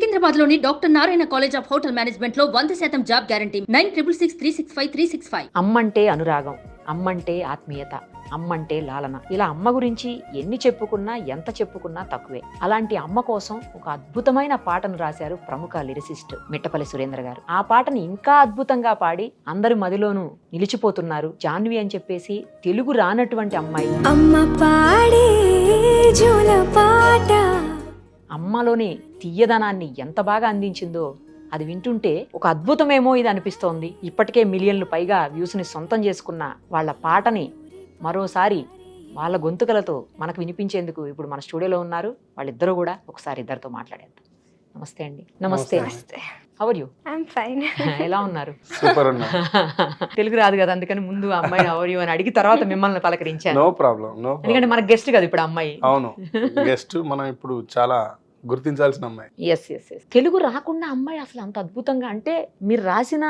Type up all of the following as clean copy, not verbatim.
సికింద్రాబాద్లోని doctor Narayana college of hotel మేనేజ్మెంట్లో 100% job guarantee 966365 అమ్మంటే అనురాగం, అమ్మంటే ఆత్మీయత, అమ్మంటే లాలన. ఇలా అమ్మ గురించి ఎన్ని చెప్పుకున్నా ఎంత చెప్పుకున్నా తక్కువే. అలాంటి అమ్మ కోసం ఒక అద్భుతమైన పాటను రాశారు ప్రముఖ లిరిసిస్ట్ మిట్టపల్లి సురేంద్ర గారు. ఆ పాటని ఇంకా అద్భుతంగా పాడి అందరి మదిలోనూ నిలిచిపోతున్నారు. జాన్వి అని చెప్పేసి తెలుగు రానటువంటి అమ్మాయి. అమ్మ పాడే జోల పాట, అమ్మలోని తీయదనాన్ని ఎంత బాగా అందించిందో అది వింటుంటే ఒక అద్భుతమేమో ఇది అనిపిస్తోంది. ఇప్పటికే మిలియన్లు పైగా వ్యూస్ని సొంతం చేసుకున్న వాళ్ళ పాటని మరోసారి వాళ్ళ గొంతుకలతో మనకు వినిపించేందుకు ఇప్పుడు మన స్టూడియోలో ఉన్నారు. వాళ్ళిద్దరూ కూడా ఒకసారి ఇద్దరితో మాట్లాడేద్దాం. నమస్తే అండి. నమస్తే. How are you? I'm fine. ఎలా ఉన్నారు? సూపర్ అన్న. తెలుగు రాదు కదా, అందుకని ముందు అమ్మాయి హౌ ఆర్ యు అని అడిగి తర్వాత మిమ్మల్ని పలకరించాను. No problem. ఎందుకంటే మన గెస్ట్ కదా ఇప్పుడు అమ్మాయి. అవును, గెస్ట్. మనం ఇప్పుడు చాలా గుర్తించాల్సిన అమ్మాయి. ఎస్. తెలుగు రాకుండా అమ్మాయి అసలు అంత అద్భుతంగా, అంటే మీరు రాసిన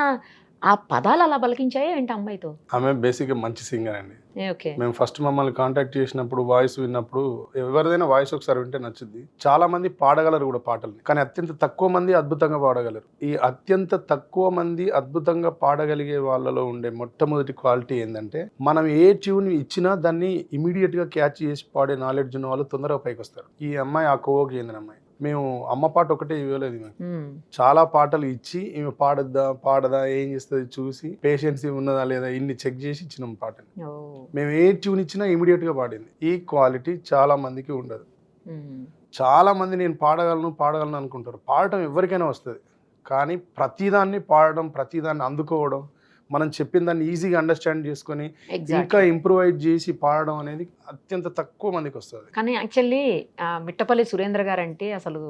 ఆ పదాలు అలా పలికించాయో ఏంటి అమ్మాయితో? ఆమె బేసిక్గా మంచి సింగర్ అండి. ఓకే. మేము ఫస్ట్ మమ్మల్ని కాంటాక్ట్ చేసినప్పుడు వాయిస్ విన్నప్పుడు ఎవరిదైనా వాయిస్ ఒకసారి వింటే నచ్చుద్ది. చాలా మంది పాడగలరు కూడా పాటలు, కానీ అత్యంత తక్కువ మంది అద్భుతంగా పాడగలరు. ఈ అత్యంత తక్కువ మంది అద్భుతంగా పాడగలిగే వాళ్ళలో ఉండే మొట్టమొదటి క్వాలిటీ ఏంటంటే, మనం ఏ ట్యూన్ ఇచ్చినా దాన్ని ఇమీడియట్ గా క్యాచ్ చేసి పాడే నాలెడ్జ్ ఉన్న వాళ్ళు తొందరగా పైకి వస్తారు. ఈ అమ్మాయి ఆ కోవకి చెందిన అమ్మాయి. మేము అమ్మ పాట ఒకటే ఇవ్వలేదు, చాలా పాటలు ఇచ్చి ఈమె పాడదా ఏం చేస్తుంది చూసి పేషెన్సీ ఉన్నదా లేదా ఇన్ని చెక్ చేసి ఇచ్చినాం పాటని. మేము ఏ ట్యూన్ ఇచ్చినా ఇమీడియట్ గా పాడింది. ఈ క్వాలిటీ చాలా మందికి ఉండదు. చాలా మంది నేను పాడగలను అనుకుంటారు. పాడటం ఎవరికైనా వస్తుంది, కానీ ప్రతిదాన్ని పాడడం, ప్రతిదాన్ని అందుకోవడం, మనం చెప్పిన దాన్ని ఈజీగా అండర్స్టాండ్ చేసుకొని ఇంకా ఇంప్రూవైజ్ చేసి పాడడం అనేది అత్యంత తక్కువ మందికి వస్తుంది. కానీ యాక్చువల్లీ మిట్టపల్లి సురేంద్ర గారు అంటే అసలు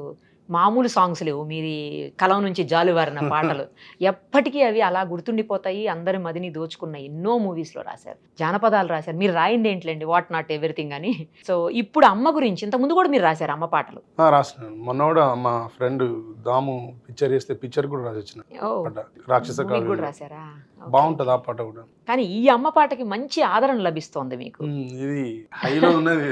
మామూలు సాంగ్స్ లేవు. మీది కలం నుంచి జాలువారిన పాటలు ఎప్పటికీ అవి అలా గుర్తుండిపోతాయి. అందరి మదిని దోచుకున్న ఎన్నో మూవీస్లో రాశారు, జానపదాలు రాశారు. మీరు రాయింది ఏంట్లేండి, వాట్ నాట్ ఎవ్రీథింగ్ అని. సో ఇప్పుడు అమ్మ గురించి ఇంతకుముందు కూడా మీరు రాశారు అమ్మ పాటలు? రాసినాను. మొన్న కూడా మా ఫ్రెండ్ దాము పిక్చర్ చేస్తే పిక్చర్ కూడా రాసొచ్చిన రాక్షస కూడా రాశారా? బాగుంటది ఆ పాట కూడా. కానీ ఈ అమ్మ పాటకి మంచి ఆదరణ లభిస్తోంది మీకు. ఇది హైలో ఉన్నది.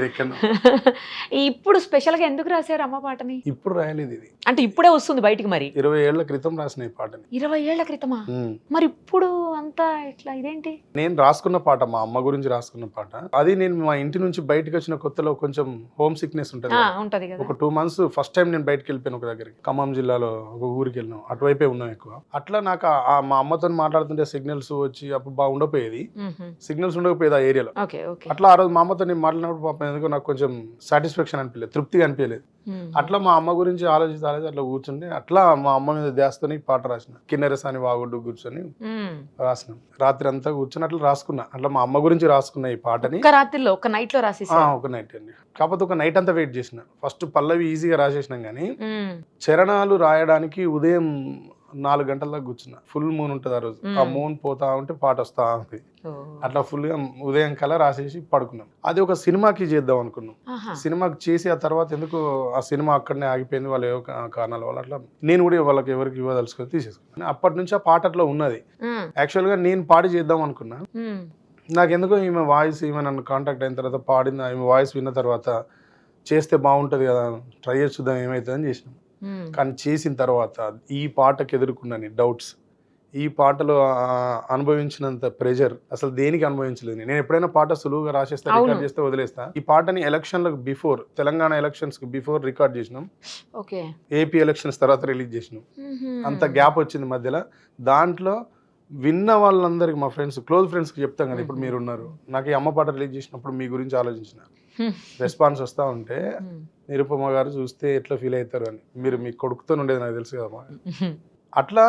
ఇప్పుడు స్పెషల్ గా ఎందుకు రాశారు అమ్మ పాటని? ఇప్పుడు రాయలేదు ఇది, అంటే ఇప్పుడే వస్తుంది బయటికి. మరి 20 ఏళ్ల క్రితం రాసిన ఈ పాటని. 20 ఏళ్ల క్రితమా? మరి ఇప్పుడు అంతా ఇట్లా ఇదేంటి? నేను రాసుకున్న పాట, మా అమ్మ గురించి రాసుకున్న పాట. అది నేను మా ఇంటి నుంచి బయటకు వచ్చిన కొత్తలో కొంచెం హోమ్ సిక్నెస్ ఉంటది కదా. ఒక 2 months ఫస్ట్ టైం నేను బయటకు వెళ్ళిపోయాను ఒక దగ్గరికి. ఖమ్మం జిల్లాలో ఒక ఊరికి వెళ్ళినాం, అటువైపే ఉన్నాం ఎక్కువ. అట్లా నాకు మా అమ్మతో మాట్లాడుతుంటే సిగ్నల్స్ వచ్చి అప్పుడు బాగా ఉండకపోయేది, సిగ్నల్స్ ఉండకపోయేది ఆ ఏరియాలో. అట్లా ఆ రోజు మా అమ్మతో నేను మాట్లాడినప్పుడు పాపం ఎందుకో నాకు కొంచెం సాటిస్ఫాక్షన్ అనిపించలేదు, తృప్తిగా అనిపించలేదు. అట్లా మా అమ్మ గురించి ఆలోచిస్తే అట్లా కూర్చుంటే అట్లా మా అమ్మ మీద ధ్యాసతోని పాట రాసిన. కిన్నెరసాని వాగుడ్డు కూర్చొని రాసిన. రాత్రి అంతా కూర్చొని అట్లా రాసుకున్నా. అట్లా మా అమ్మ గురించి రాసుకున్నా ఈ పాటని. రాత్రిలో ఒక నైట్ లో రాసి ఒక నైట్ అండి. కాకపోతే ఒక నైట్ అంతా వెయిట్ చేసిన. ఫస్ట్ పల్లవి ఈజీగా రాసేసినాం, కానీ చరణాలు రాయడానికి ఉదయం 4 గంటల దాకా కూర్చున్నా. ఫుల్ మూన్ ఉంటుంది ఆ రోజు. ఆ మూన్ పోతా ఉంటే పాట వస్తా ఉంది. అట్లా ఫుల్ గా ఉదయం కల్లా రాసేసి పడుకున్నాం. అది ఒక సినిమాకి చేద్దాం అనుకున్నాం. సినిమాకి చేసి ఆ తర్వాత ఎందుకు ఆ సినిమా అక్కడనే ఆగిపోయింది, వాళ్ళు ఏవో కారణాల వల్ల. అట్లా నేను కూడా వాళ్ళకి ఎవరికి ఇవ్వదలుచుకొని తీసేసుకున్నాను. అప్పటి నుంచి ఆ పాట అట్లా ఉన్నది. యాక్చువల్ గా నేను పాడి చేద్దాం అనుకున్నా. నాకెందుకో ఈమె వాయిస్, ఈమె నన్ను కాంటాక్ట్ అయిన తర్వాత పాడింది, ఈమె వాయిస్ విన్న తర్వాత చేస్తే బాగుంటది కదా, ట్రై చేసి చూద్దాం ఏమవుతుందని చేసినాం. కానీ చేసిన తర్వాత ఈ పాటకు ఎదుర్కొన్న డౌట్స్, ఈ పాటలో అనుభవించినంత ప్రెషర్ అసలు దేనికి అనుభవించలేదు. నేను ఎప్పుడైనా పాట సులువుగా రాసేస్తా, రికార్డ్ చేస్తే వదిలేస్తా. ఈ పాటని ఎలక్షన్లకు బిఫోర్, తెలంగాణ ఎలక్షన్స్ కి బిఫోర్ రికార్డ్ చేసినాం. ఏపీ ఎలక్షన్స్ తర్వాత రిలీజ్ చేసినాం. అంత గ్యాప్ వచ్చింది మధ్యలో. దాంట్లో విన్న వాళ్ళందరికి, మా ఫ్రెండ్స్, క్లోజ్ ఫ్రెండ్స్ కి చెప్తాం కదా, ఇప్పుడు మీరు ఉన్నారు. నాకు ఈ అమ్మ పాట రిలీజ్ చేసినప్పుడు మీ గురించి ఆలోచించిన. రెస్పాన్స్ వస్తా ఉంటే నిరుపమ గారు చూస్తే ఎట్లా ఫీల్ అవుతారు అని. మీరు మీ కొడుకుతో ఉండేది నాకు తెలుసు కదా. అట్లా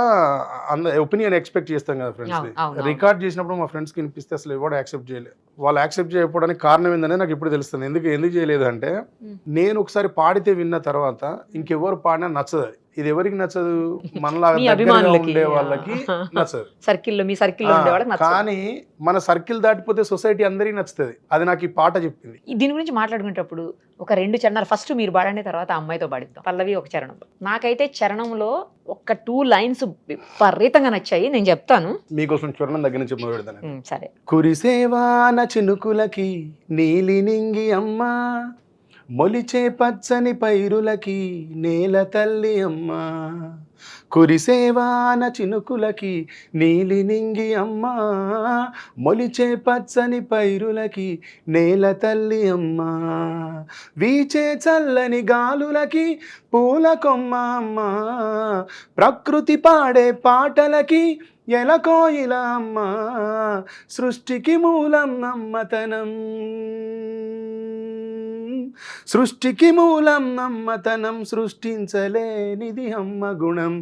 ఒపీనియన్ ఎక్స్పెక్ట్ చేస్తాం కదా ఫ్రెండ్స్. రికార్డ్ చేసినప్పుడు మా ఫ్రెండ్స్కి వినిపిస్తే అసలు ఎవరు యాక్సెప్ట్ చేయలేదు. వాళ్ళు యాక్సెప్ట్ చేయకపోవడానికి కారణం ఏందనేది నాకు ఇప్పుడు తెలుస్తుంది. ఎందుకు చేయలేదు అంటే, నేను ఒకసారి పాడితే విన్న తర్వాత ఇంకెవరు పాడినా నచ్చదు. ఇది ఎవరికి నచ్చదు? మనలాగా ఉండే వాళ్ళకి నచ్చదు. కానీ మన సర్కిల్ దాటిపోతే సొసైటీ అందరికి నచ్చుతుంది. అది నాకు ఈ పాట చెప్పింది. దీని గురించి మాట్లాడుకునేటప్పుడు ఒక 2 చరణాలు ఫస్ట్ మీరు పాడండి, తర్వాత అమ్మాయితో పాడిద్దాం. పల్లవి ఒక చరణం. నాకైతే చరణంలో ఒక 2 lines విపరీతంగా నచ్చాయి, నేను చెప్తాను మీకోసం. చరణం దగ్గర నుంచి మొదలు పెడతాను. సరే. కురిసేవాన చినుకులకి నీలి నింగి అమ్మ, మొలిచే పచ్చని పైరులకి నేల తల్లి అమ్మ, కురిసేవాన చినుకులకి నీలి నింగి అమ్మ, మొలిచే పచ్చని పైరులకి నేల తల్లి అమ్మ, వీచే చల్లని గాలులకి పూల కొమ్మ అమ్మ, ప్రకృతి పాడే పాటలకి ఎలకోయిల అమ్మ, సృష్టికి మూలం అమ్మతనం, సృష్టికి మూలం అమ్మతనం, సృష్టించలేనిది అమ్మ గుణం,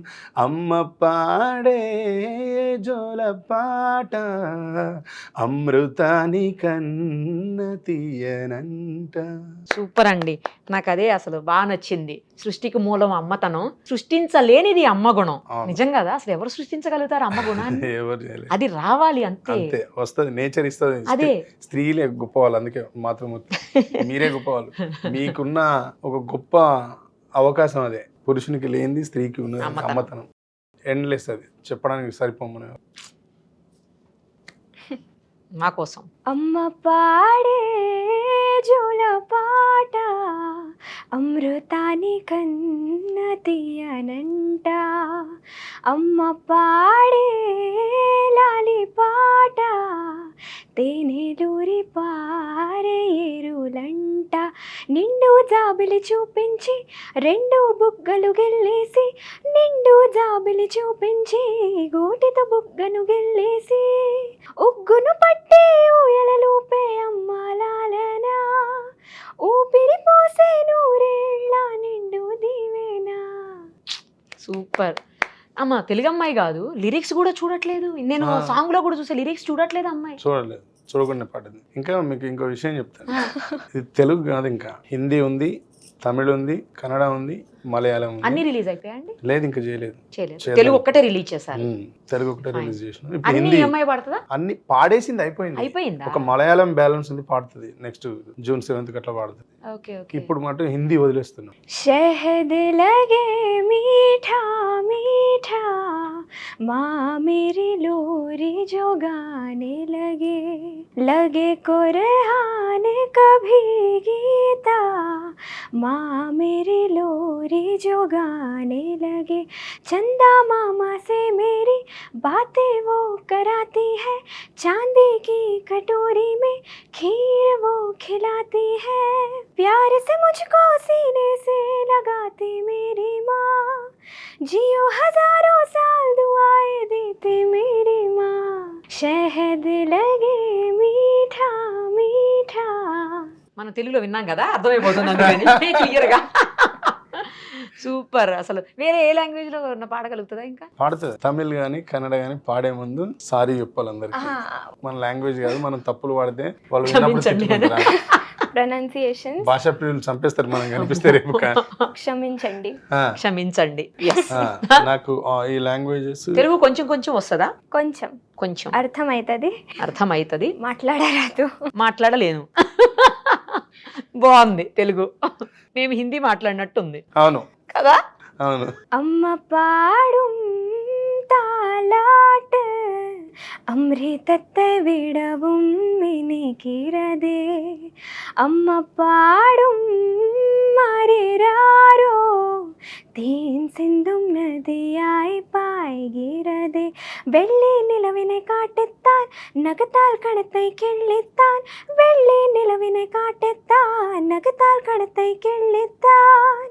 అమ్మ పాడే జోల పాట అమృతాని కన్న తీయనంట. సూపర్ అండి, నాకు అదే అసలు బాగా నచ్చింది. సృష్టికి మూలం అమ్మతనం, సృష్టించలేనిది అమ్మ గుణం. నిజం కదా, అసలు ఎవరు సృష్టించగలుగుతారు అమ్మ గుణాన్ని? ఎవరు చేయలేదు. అది రావాలి అంతే, అంతే వస్తుంది, నేచర్ ఇస్తుంది. అదే స్త్రీలే గొప్పవాళ్ళు, అందుకే మాతృమూర్తి మీరే గొప్పవాళ్ళు. మీకున్న ఒక గొప్ప అవకాశం అదే, పురుషునికి లేనిది స్త్రీకి ఉన్నది అమ్మతనం. ఎండ్లెస్, అది చెప్పడానికి సరిపోమని. మా కోసం అమ్మ పాడే జోల పాట అమృతాని కన్న తీయనంట, అమ్మ పాడే లాలి పాట తేనెలూరి పారే ఏరులంట, నిండు జాబిలి చూపించి రెండు బుగ్గలు గెల్లేసి, నిండు జాబిలి చూపించి గోటితో బుగ్గను గెల్లేసి, ఉగ్గును పట్టే ఊయలలూపే అమ్మాలాలనా, ఊపిరి పోసే నూరేళ్ళ నిండు దీవేనా. సూపర్ అమ్మ. తెలుగు అమ్మాయి కాదు, లిరిక్స్ కూడా చూడట్లేదు. నేను సాంగ్ లో కూడా చూసే లిరిక్స్ చూడట్లేదు అమ్మాయి. చూడలేదు, చూడకుండా పాడింది. ఇంకా మీకు ఇంకో విషయం చెప్తాను, ఇది తెలుగు కాదు, ఇంకా హిందీ ఉంది, తమిళ ఉంది, కన్నడ ఉంది, మలయాళం ఉంది. అన్ని రిలీజ్ అయిపోయాయండి? లేదు, ఇంకా చేయలేదు. తెలుగు ఒక్కటే రిలీజ్ చేశారు. తెలుగు ఒకటే రిలీజ్ చేసిన. ఇప్పుడు అన్ని హిందీ అమ్మాయి పాడుతుందా? అన్ని పాడేసింది, అయిపోయింది. ఒక మలయాళం బ్యాలెన్స్ ఉంది, పాడుతుంది. నెక్స్ట్ జూన్ 7th అట్లా పాడుతుంది. ఇప్పుడు మాట హిందీ వదిలేస్తున్నాం. शहद लगे मीठा मीठा माँ मेरी लोरी जो गाने लगे कुरहाने कभी गीता, माँ मेरी लोरी जो गाने लगे, चंदा मामा से मेरी बातें वो कराती है, चांदी की कटोरी में खीर वो खिलाती है, प्यार से मुझको सीने से लगाती मेरी माँ, जियो हजारों साल दुआएं देती मेरी माँ, शहद लगे मीठा मीठा. మనం తెలుగులో విన్నాం కదా, అర్థమైపోతుంది క్లియర్ గా. సూపర్. అసలు వేరే ఏ లాంగ్వేజ్ లో పాడగలుగుతుందా? ఇంకా పాడుతుంది. తమిళ్ గానీ కన్నడ గానీ పాడే ముందు సారీ చెప్పాలి అందరికి. మన లాంగ్వేజ్ కాదు, మనం తప్పులు పాడితే వాళ్ళు ప్రొనౌన్సియేషన్ భాషా ప్రియులు చంపేస్తారు, మనం కనిపిస్తే రేపు. క్షమించండి. క్షమించండి. నాకు ఈ లాంగ్వేజెస్ తెలుగు కొంచెం కొంచెం వస్తుందా? కొంచెం కొంచెం అర్థమైతది, మాట్లాడరాదు, మాట్లాడలేను. బాగుంది తెలుగు, మేము హిందీ మాట్లాడినట్టుంది. అవును కదా? అవును. అమ్మ పాడుం താലാട്ട് അമൃതത്തെ വിടവും മിനിക്കിരതേ, അമ്മ പാടും മരിരാരോ തേൻ സിന്ധും നദിയായി പായ്കിരതേ, വെള്ളി നിലവിനെ കാട്ടെത്താൻ നഗത്താൽ കണത്തെ കിള്ളിത്താൻ, വെള്ളി നിലവിനെ കാട്ടെത്താൻ നഗത്താൽ കണത്തെ കിള്ളിത്താൻ,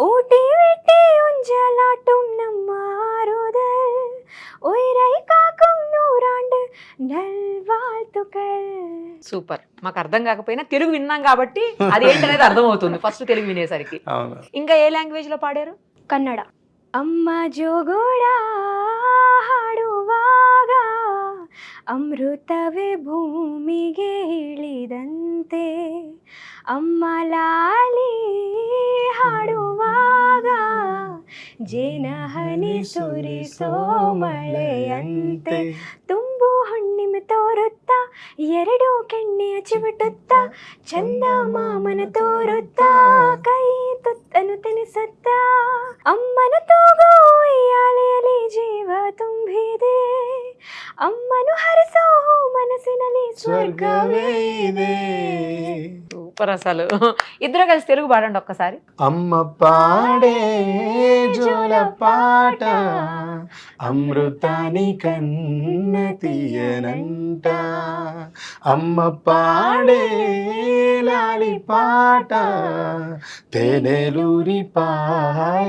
ഊട്ടി വിട്ടി ഉഞ്ചലാട്ടും നമ്മാറുതൽ ഉയരൈ കാക്കും നൂറാണ്ട് నల్వాల్తుకల్. సూపర్. మాకు అర్థం కాకపోయినా తెలుగు విన్నాం కాబట్టి అది ఏంటనేది అర్థం అవుతుంది ఫస్ట్ తెలుగు వినేసరికి. ఇంకా ఏ లాంగ్వేజ్ లో పాడారు? ಕನ್ನಡ. ಅಮ್ಮ ಜೋಗುಳ ಹಾಡುವಾಗ ಅಮೃತವೇ ಭೂಮಿಗೆ ಇಳಿದಂತೆ, ಅಮ್ಮ ಲಾಲಿ ಹಾಡುವಾಗ ಜೇನಹನಿ ಸುರಿಸೋ ಮಳೆಯಂತೆ, ತುಂಬು ಹುಣ್ಣಿಮೆ ತೋರುತ್ತಾ ಎರಡು ಕೆಣ್ಣೆಯ ಚಿವುಟುತ್ತಾ, ಚಂದ ಮಾಮನ ತೋರುತ್ತಾ ಕೈ ತುತ್ತನು ತಿನಿಸುತ್ತಾ, ಅಮ್ಮನು ತೂಗೋ ಉಯ್ಯಾಲೆಯಲ್ಲಿ ಜೀವ ತುಂಬಿದೆ, ಅಮ್ಮನು ಹರಿಸೋ ಮನಸ್ಸಿನಲ್ಲಿ ಸ್ವರ್ಗವೇ ಇದೆ. సూపర్ అసలు. ఇద్దరు కలిసి తెలుగు పాడండి ఒక్కసారి. అమ్మ పాడే జోల పాట అమృతాని కన్న తీయనంట, అమ్మ పాడే లాలి పాట తేనెలూరి పారేరులంట,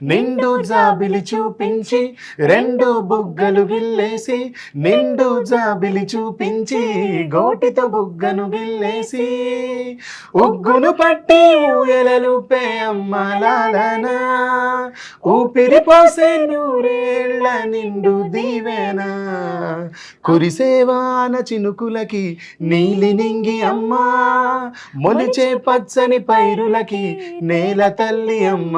నిండు జాబిలి చూపించి రెండు బుగ్గలు గిల్లేసి, నిండు జాబిలి చూపించి గోటితో బుగ్గను గిల్లేసి, ఉగ్గును పట్టి ఊయలలుపే అమ్మ లాలన, ఊపిరి పోసే నూరేళ్ల నిండు దీవెన, కురిసేవాన చినుకులకి నీలి నింగి అమ్మ, మొలిచే పచ్చని పైరులకి నేల తల్లి అమ్మ,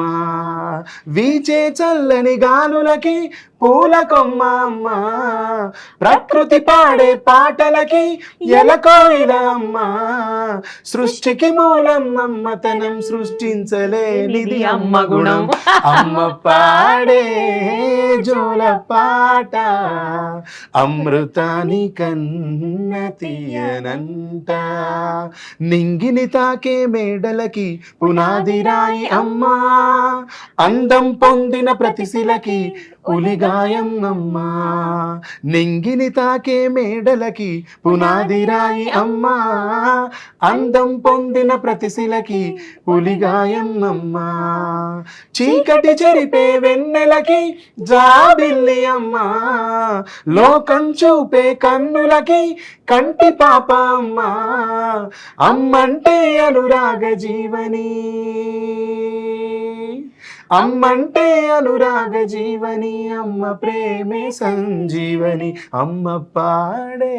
వీచే చల్లని గాలులకి పూల కొమ్మ అమ్మ, ప్రకృతి పాడే పాటలకి ఎలకోయిల అమ్మ, సృష్టికి మూలం అమ్మతనం సృష్టించలేనిది అమ్మ గుణం, అమ్మ పాడే జోల పాట అమృతాని కన్న తీయనంట, నింగిని తాకే మేడలకి పునాది రాయి అమ్మ, అందం పొందిన ప్రతిశిలకి ఉలిగాయం అమ్మా, నింగిని తాకే మేడలకి పునాది రాయి అమ్మా, అందం పొందిన ప్రతిశిలకి ఉలిగాయం అమ్మా, చీకటి చెరిపే వెన్నెలకి జాబిల్లి అమ్మా, లోకం చూపే కన్నులకి కంటి పాప అమ్మా, అమ్మంటే అనురాగ జీవని, అమ్మంటే అనురాగ జీవని, అమ్మ ప్రేమే సంజీవని, అమ్మ పాడే.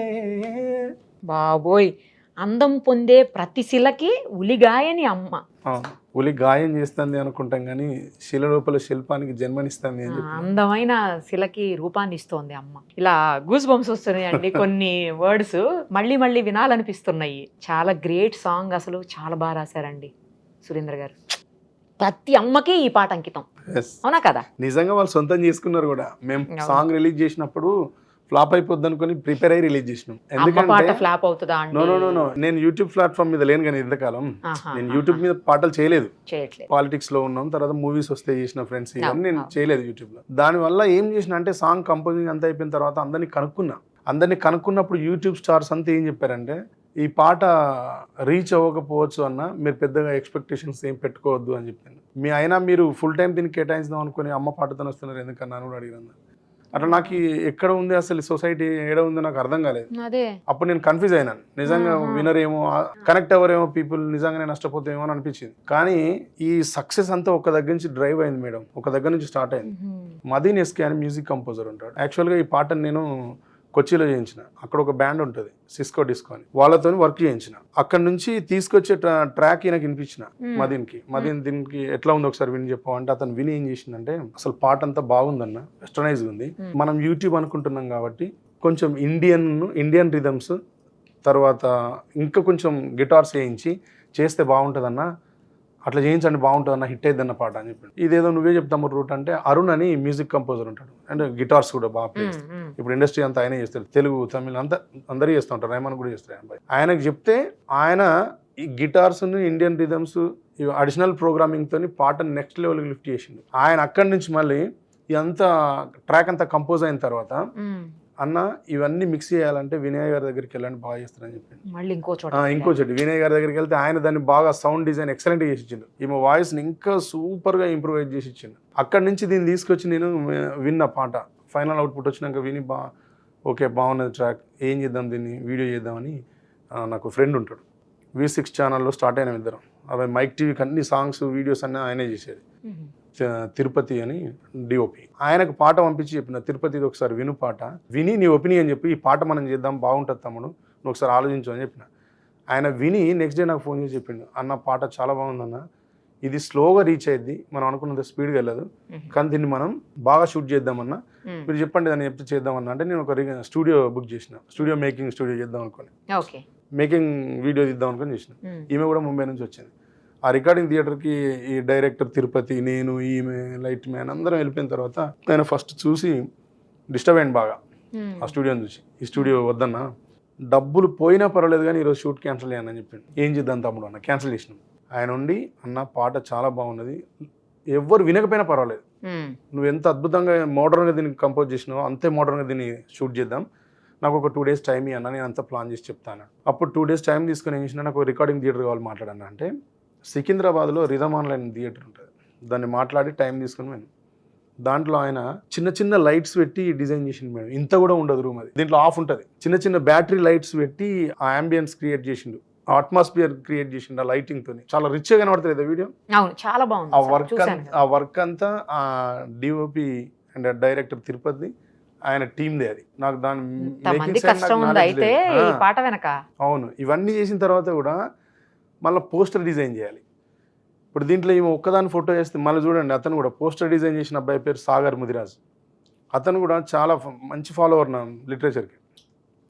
బాబోయ్, అందం పొందే ప్రతి శిలకి ఉలిగాయని అమ్మ. ఉలి గాయం చేస్తుంది అనుకుంటాం కానీ శిల లోపల శిల్పానికి జన్మనిస్తుంది అని చెప్పి అందమైన శిలకి రూపాన్ని ఇస్తోంది అమ్మ. ఇలా గూస్ బంప్స్ వస్తున్నాయండి కొన్ని వర్డ్స్ మళ్ళీ మళ్ళీ వినాలనిపిస్తున్నాయి. చాలా గ్రేట్ సాంగ్, అసలు చాలా బాగా రాశారండి సురేంద్ర గారు. ప్రతి అమ్మకి ఈ పాట అంకితం, అవునా కదా? నిజంగా వాళ్ళు సొంతం చేసుకున్నారు కూడా. మేము సాంగ్ రిలీజ్ చేసినప్పుడు ఫ్లాప్ అయిపోద్ది అనుకుని ప్రిపేర్ అయ్యి రిలీజ్ చేసినాం. ఎందుకంటే ఫ్లాప్ అవుతుందా? నో, నేను యూట్యూబ్ ప్లాట్ఫామ్ మీద లేను కానీ ఇంతకాలం నేను యూట్యూబ్ మీద పాటలు చేయలేదు. పాలిటిక్స్ లో ఉన్నాం, తర్వాత మూవీస్ వస్తే చేసిన ఫ్రెండ్స్ ఇవన్నీ నేను చేయలేదు యూట్యూబ్ లో. దానివల్ల ఏం చేసిన అంటే సాంగ్ కంపోజింగ్ అంతా అయిపోయిన తర్వాత అందరినీ కనుక్కున్నప్పుడు యూట్యూబ్ స్టార్స్ అంతా ఏం చెప్పారంటే, ఈ పాట రీచ్ అవ్వకపోవచ్చు అన్న, మీరు పెద్దగా ఎక్స్పెక్టేషన్స్ ఏం పెట్టుకోవద్దు అని చెప్పింది. అయినా మీరు ఫుల్ టైం దీన్ని కేటాయిస్తాం అనుకుని అమ్మ పాటతో వస్తున్నారు ఎందుకన్నా అని కూడా అడిగినాను. అట్లా నాకు ఎక్కడ ఉంది అసలు సొసైటీ ఏడ ఉందో నాకు అర్థం కాలేదు. అప్పుడు నేను కన్ఫ్యూజ్ అయినాను. నిజంగా వినరేమో, కనెక్ట్ అవ్వరేమో పీపుల్, నిజంగానే నష్టపోతామేమో అని అనిపించింది. కానీ ఈ సక్సెస్ అంతా ఒక దగ్గర నుంచి డ్రైవ్ అయింది మేడం, ఒక దగ్గర నుంచి స్టార్ట్ అయింది. మదీన్ ఎస్కే అని మ్యూజిక్ కంపోజర్ ఉంటాడు. యాక్చువల్గా ఈ పాటను నేను కొచ్చిలో చేయించిన. అక్కడ ఒక బ్యాండ్ ఉంటుంది సిస్కో డిస్కో అని, వాళ్ళతో వర్క్ చేయించిన. అక్కడ నుంచి తీసుకొచ్చే ట్రాక్ ఈయనకి వినిపించిన మదీన్ దీనికి ఎట్లా ఉంది ఒకసారి విని చెప్పు అంటే, అతను విని ఏం చేసిందంటే, అసలు పాట అంతా బాగుందన్న, వెస్టర్నైజ్ ఉంది. మనం యూట్యూబ్ అనుకుంటున్నాం కాబట్టి కొంచెం ఇండియన్ రిథమ్స్ తర్వాత ఇంకా కొంచెం గిటార్స్ వేయించి చేస్తే బాగుంటుందన్న, అట్లా చేయించండి బాగుంటుందన్న, హిట్ అయిద్దన్న పాట అని చెప్పాడు. ఇదేదో నువ్వే చెప్తాము రూట్ అంటే, అరుణ్ అని మ్యూజిక్ కంపోజర్ ఉంటాడు, అండ్ గిటార్స్ కూడా బాగా ప్లే చేస్తాడు. ఇప్పుడు ఇండస్ట్రీ అంతా ఆయనే చేస్తాడు, తెలుగు తమిళ్ అంతా అందరూ చేస్తూ ఉంటారు, రేమన్ కూడా చేస్తారు. ఆయనకు చెప్తే ఆయన ఈ guitars Indian rhythms additional programming తోని పాటను నెక్స్ట్ లెవెల్కి లిఫ్ట్ చేసిండు ఆయన. అక్కడి నుంచి మళ్ళీ ఇదంతా ట్రాక్ అంతా కంపోజ్ అయిన తర్వాత, అన్న ఇవన్నీ మిక్స్ చేయాలంటే వినయ్ గారి దగ్గరికి వెళ్ళండి బాగా చేస్తారని చెప్పింది. మళ్ళీ ఇంకో చోట వినయ్ గారి దగ్గరికి వెళ్తే ఆయన దాన్ని బాగా సౌండ్ డిజైన్ ఎక్సలెంట్ చేసి ఇచ్చిండు. ఈమె వాయిస్ ని ఇంకా సూపర్ గా ఇంప్రూవైజ్ చేసి ఇచ్చిండు. అక్కడి నుంచి దీన్ని తీసుకొచ్చి నేను విన్న పాట ఫైనల్ అవుట్పుట్ వచ్చినాక విని ఓకే బాగున్నది ట్రాక్, ఏం చేద్దాం దీన్ని వీడియో చేద్దామని నాకు ఫ్రెండ్ ఉంటాడు, V6 ఛానల్లో స్టార్ట్ అయిన ఇద్దరం. అవి మైక్ టీవీకి అన్ని సాంగ్స్ వీడియోస్ అన్నీ ఆయనే చేసేది. తిరుపతి అని డిఓపి, ఆయనకు పాట పంపించి చెప్పిన, తిరుపతిది ఒకసారి విను పాట, విని నీ ఒపీనియన్ చెప్పి ఈ పాట మనం చేద్దాం బాగుంటుంది తమ్ముడు, నువ్వు ఒకసారి ఆలోచించు అని చెప్పిన. ఆయన విని నెక్స్ట్ డే నాకు ఫోన్ చేసి చెప్పిండు, అన్న పాట చాలా బాగుందన్న, ఇది స్లోగా రీచ్ అయ్యింది, మనం అనుకున్నంత స్పీడ్గా వెళ్ళదు, కానీ దీన్ని మనం బాగా షూట్ చేద్దామన్నా, మీరు చెప్పండి దాన్ని చెప్తే చేద్దామన్నా అంటే, నేను ఒక స్టూడియో బుక్ చేసిన, మేకింగ్ స్టూడియో చేద్దాం అనుకోని, మేకింగ్ వీడియో తీద్దాం అనుకొని చేసిన. ఈమె కూడా ముంబై నుంచి వచ్చింది. ఆ రికార్డింగ్ థియేటర్కి ఈ డైరెక్టర్ తిరుపతి, నేను, ఈమె, లైట్ మ్యాన్ అందరం వెళ్ళిపోయిన తర్వాత ఆయన ఫస్ట్ చూసి డిస్టర్బ్ అయ్యింది బాగా ఆ స్టూడియోని చూసి. ఈ స్టూడియో వద్దన్నా, డబ్బులు పోయినా పర్వాలేదు కానీ ఈరోజు షూట్ క్యాన్సిల్ చేయను అని చెప్పిండు. ఏం చేద్దాం తమ్ముడు అన్న, క్యాన్సిల్ చేసినాం. ఆయన ఉండి అన్న పాట చాలా బాగున్నది, ఎవ్వరు వినకపోయినా పర్వాలేదు, నువ్వు ఎంత అద్భుతంగా మోడర్న్గా దీన్ని కంపోజ్ చేసినావో అంతే మోడర్న్గా దీన్ని షూట్ చేద్దాం, నాకు ఒక 2 days టైం అన్న, నేను అంతా ప్లాన్ చేసి చెప్తాను. అప్పుడు 2 days టైం తీసుకుని ఏం చేసినా, నాకు రికార్డింగ్ థియేటర్ కావాలి మాట్లాడన్నా అంటే సికింద్రాబాద్లో రిథమ్ ఆన్లైన్ థియేటర్ ఉంటుంది, దాన్ని మాట్లాడి టైం తీసుకుని మేము దాంట్లో ఆయన చిన్న చిన్న లైట్స్ పెట్టి డిజైన్ చేసిండు మేడం. ఇంత కూడా ఉండదు రూమ్, అది దీంట్లో ఆఫ్ ఉంటుంది, చిన్న చిన్న బ్యాటరీ లైట్స్ పెట్టి ఆ అంబియన్స్ క్రియేట్ చేసిండు, అట్మాస్ఫియర్ క్రియేట్ చేసిండు ఆ లైటింగ్ తోని. చాలా రిచ్ గా కనబడుతుంది వీడియో. అవును, చాలా బాగుంది. ఆ వర్క్ అంతా ఆ డిఓపి అండ్ డైరెక్టర్ తిరుపతి ఆయన టీమ్దే. అది నాకు దాని కష్టం ఉంది అయితే ఈ పాట వెనక. అవును, ఇవన్నీ చేసిన తర్వాత కూడా మళ్ళీ పోస్టర్ డిజైన్ చేయాలి. ఇప్పుడు దీంట్లో ఈమె ఒక్కదాని ఫోటో వేస్తే మళ్ళీ చూడండి, అతను కూడా పోస్టర్ డిజైన్ చేసిన అబ్బాయి పేరు సాగర్ ముదిరాజ్. అతను కూడా చాలా మంచి ఫాలోవర్ నా లిటరేచర్కి.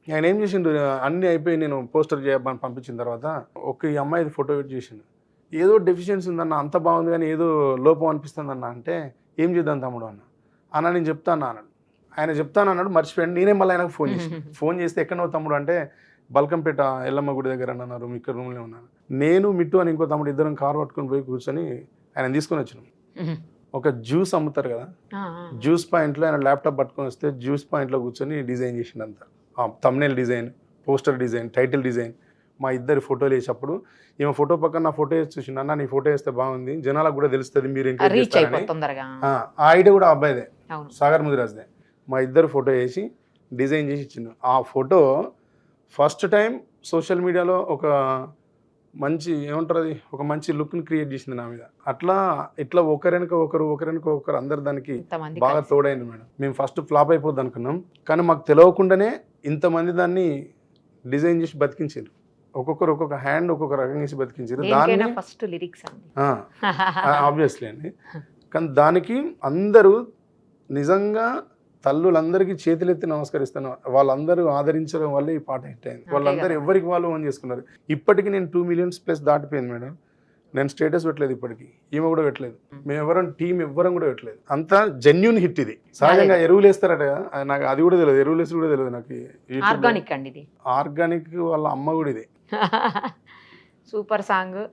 ఆయన ఏం చేసిండు, అన్నీ అయిపోయి నేను పోస్టర్ చేయమని పంపించిన తర్వాత ఈ అమ్మాయిది ఫోటో పెట్టి చేసిండు. ఏదో డెఫిషియన్సీ ఉందన్న, అంత బాగుంది కానీ ఏదో లోపం అనిపిస్తుంది అన్న అంటే, ఏం చేద్దాం తమ్ముడు అన్న నేను చెప్తాను అన్నాడు. ఆయన చెప్తాను అన్నాడు, మర్చిపోయాడు. నేనే మళ్ళీ ఆయనకు ఫోన్ చేస్తే ఎక్కడో తమ్ముడు అంటే బల్కంపేట ఎల్లమ్మ గుడి దగ్గర అన్నారు, ఇక్కడ రూమ్లో ఉన్నాను. నేను మిట్టు అని ఇంకో తమ్ముడు ఇద్దరం కారు పట్టుకొని పోయి కూర్చొని ఆయన తీసుకొని వచ్చినాం. ఒక జ్యూస్ అమ్ముతారు కదా, జ్యూస్ పాయింట్లో ఆయన ల్యాప్టాప్ పట్టుకొని వస్తే జ్యూస్ పాయింట్లో కూర్చొని డిజైన్ చేసిండు అంతా. Thumbnail design, poster design, title design, మా ఇద్దరి ఫోటోలు వేసేటప్పుడు ఈమె ఫోటో పక్కన నా ఫోటో వేసి చూసిండు, అన్న నీ ఫోటో వేస్తే బాగుంది, జనాలకు కూడా తెలుస్తుంది మీరు ఆ ఐడియా కూడా అబ్బాయిదే, సాగర్ ముదిరాజ్దే. మా ఇద్దరు ఫోటో వేసి డిజైన్ చేసి ఇచ్చిండు. ఆ ఫోటో ఫస్ట్ టైం సోషల్ మీడియాలో ఒక మంచి ఏమంటారు అది, ఒక మంచి లుక్ని క్రియేట్ చేసింది నా మీద. ఇట్లా ఒకరినక ఒకరు అందరు దానికి బాగా తోడైంది మేడం. మేము ఫస్ట్ ఫ్లాప్ అయిపోద్ది అనుకున్నాం, కానీ మాకు తెలియకుండానే ఇంతమంది దాన్ని డిజైన్ చేసి బతికించారు. ఒక్కొక్క హ్యాండ్ ఒక్కొక్క రకంగా చేసి బతికించారు. దాన్ని ఫస్ట్ లిరిక్స్ ఆబ్వియస్లీ అండి. కానీ దానికి అందరూ నిజంగా తల్లులందరికీ చేతులెత్తి నమస్కరిస్తాను. వాళ్ళందరూ ఆదరించడం వల్ల ఈ పాట హిట్ అయింది. వాళ్ళందరూ ఎవరికి వాళ్ళు ఓన్ చేసుకున్నారు. ఇప్పటికీ నేను 2 million+ దాటిపోయింది మేడం. నేను స్టేటస్ పెట్టలేదు, ఇప్పటికీ ఈమె కూడా పెట్టలేదు, మేము ఎవరం టీం ఎవ్వరం కూడా పెట్టలేదు. అంతా జెన్యూన్ హిట్ ఇది. సహజంగా ఎరువులు వేస్తారట, నాకు అది కూడా తెలియదు, ఎరువులు వేసి కూడా తెలియదు నాకు. ఆర్గానిక్ అండి ఇది, ఆర్గానిక్ వాళ్ళ అమ్మ కూడా ఇది. Super song,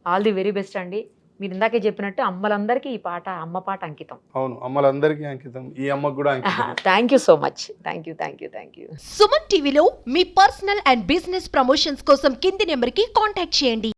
all the very best అండి. మీరు ఇందాకే చెప్పినట్టు అమ్మలందరికీ ఈ పాట, అమ్మ పాట అంకితం. అవును, అమ్మలందరికీ అంకితం, ఈ అమ్మకు కూడా అంకితం. Thank you so much. Thank you. Suman టీవీలో మీ పర్సనల్ అండ్ బిజినెస్ ప్రమోషన్స్ కోసం కింది నెంబర్కి కాంటాక్ట్ చేయండి.